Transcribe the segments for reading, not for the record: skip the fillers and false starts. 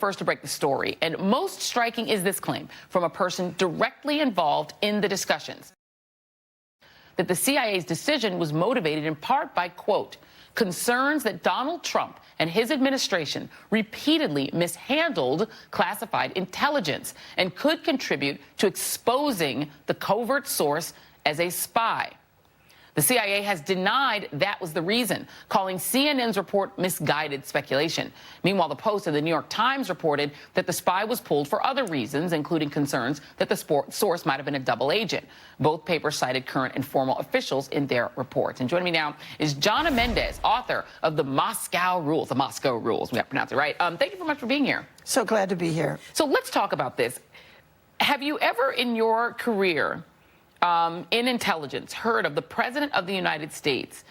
First to break the story, and most striking is this claim from a person directly involved in the discussions that the CIA's decision was motivated in part by, quote, concerns that Donald Trump and his administration repeatedly mishandled classified intelligence and could contribute to exposing the covert source as a spy. The CIA has denied that was the reason, calling CNN's report misguided speculation. Meanwhile, the Post and the New York Times reported that the spy was pulled for other reasons, including concerns that the source might have been a double agent. Both papers cited current and former officials in their reports. And joining me now is Jonna Mendez, author of the Moscow Rules, we have to pronounce it right. Thank you very much for being here. So glad to be here. So let's talk about this. Have you ever in your career in intelligence heard of the President of the United States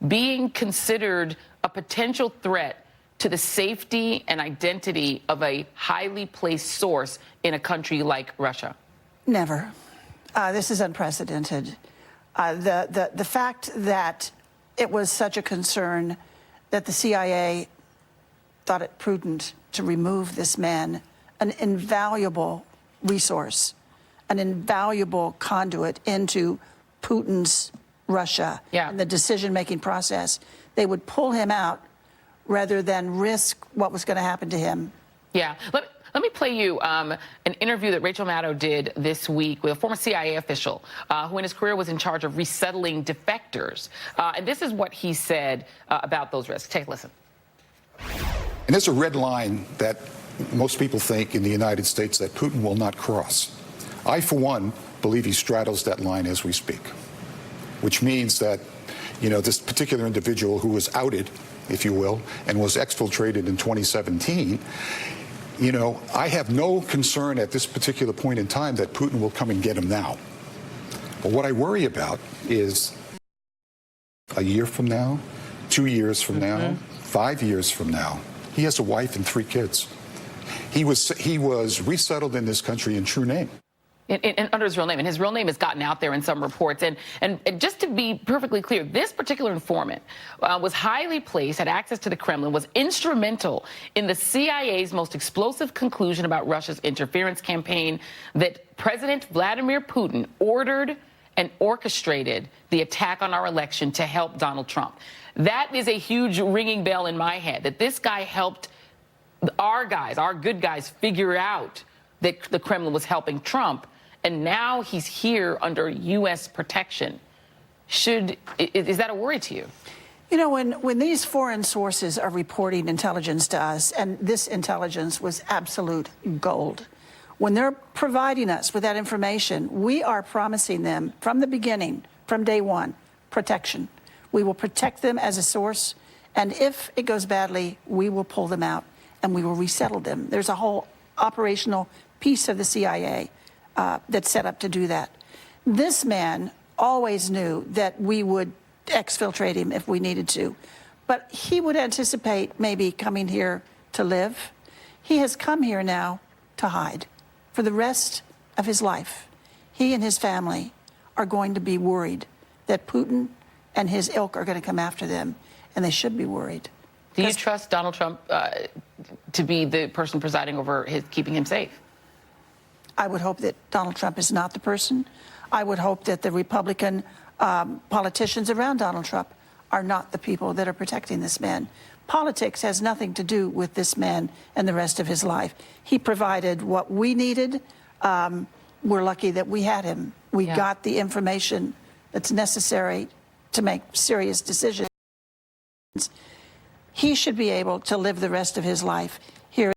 being considered a potential threat to the safety and identity of a highly placed source in a country like Russia? Never. This is unprecedented. The fact that it was such a concern that the CIA thought it prudent to remove this man, an invaluable resource, an invaluable conduit into Putin's Russia and the decision-making process. They would pull him out rather than risk what was going to happen to him. Yeah. Let me play you an interview that Rachel Maddow did this week with a former CIA official who in his career was in charge of resettling defectors. And this is what he said about those risks. Take a listen. And there's a red line that most people think in the United States that Putin will not cross. I, for one, believe he straddles that line as we speak, which means that, you know, this particular individual who was outed, if you will, and was exfiltrated in 2017, you know, I have no concern at this particular point in time that Putin will come and get him now. But what I worry about is a year from now, 2 years from now, 5 years from now. He has a wife and 3 kids. He was resettled in this country in true name. Under his real name, and his real name has gotten out there in some reports. And just to be perfectly clear, this particular informant was highly placed, had access to the Kremlin, was instrumental in the CIA's most explosive conclusion about Russia's interference campaign, that President Vladimir Putin ordered and orchestrated the attack on our election to help Donald Trump. That is a huge ringing bell in my head, that this guy helped our guys, our good guys, figure out that the Kremlin was helping Trump. And now he's here under U.S. protection. Is that a worry to you? You know, when these foreign sources are reporting intelligence to us, and this intelligence was absolute gold, when they're providing us with that information, we are promising them from the beginning, from day one, protection. We will protect them as a source, and if it goes badly, we will pull them out and we will resettle them. There's a whole operational piece of the CIA that's set up to do that. This man always knew that we would exfiltrate him if we needed to, but he would anticipate maybe coming here to live. He has come here now to hide for the rest of his life. He and his family are going to be worried that Putin and his ilk are going to come after them, and they should be worried. Do you trust Donald Trump to be the person presiding over keeping him safe? I would hope that Donald Trump is not the person. I would hope that the Republican politicians around Donald Trump are not the people that are protecting this man. Politics has nothing to do with this man and the rest of his life. He provided what we needed. We're lucky that we had him. We got the information that's necessary to make serious decisions. He should be able to live the rest of his life here